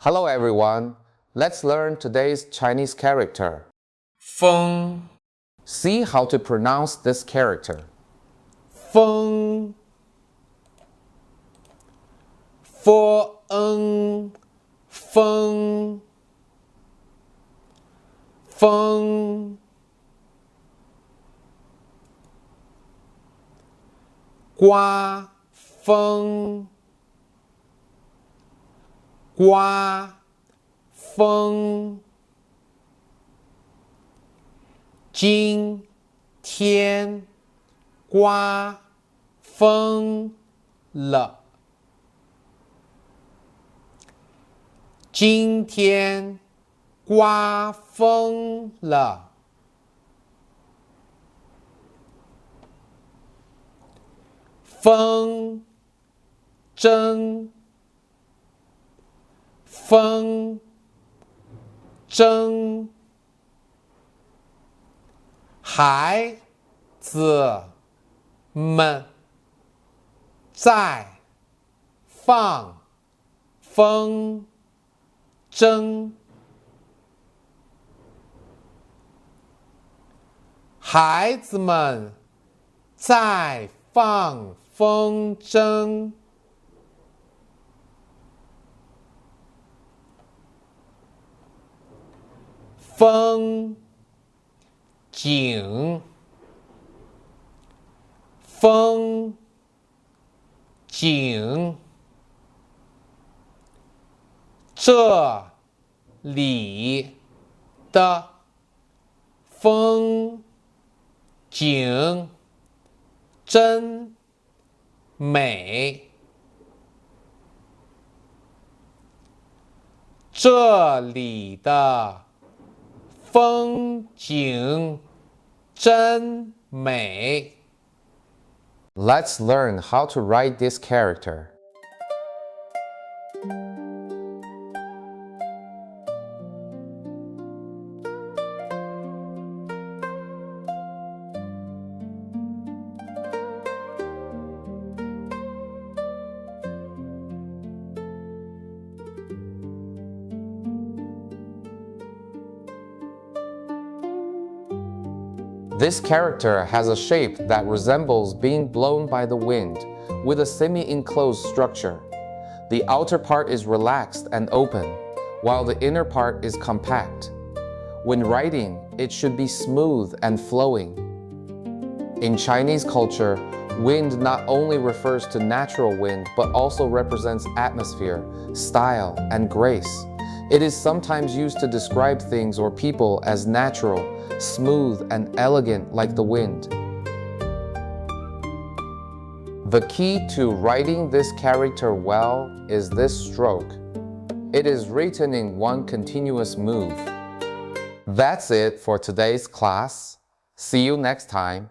Hello everyone, let's learn today's Chinese character. 风 See how to pronounce this character. 风 fēng 风风刮风刮风今天刮风了今天刮风了风筝风筝孩子们在放风筝孩子们在放风筝风景风景这里的风景真美这里的风景真美 Let's learn how to write this character. This character has a shape that resembles being blown by the wind, with a semi-enclosed structure. The outer part is relaxed and open, while the inner part is compact. When writing, it should be smooth and flowing. In Chinese culture, wind not only refers to natural wind, but also represents atmosphere, style, and grace. It is sometimes used to describe things or people as natural, smooth, and elegant like the wind. The key to writing this character well is this stroke. It is written in one continuous move. That's it for today's class. See you next time.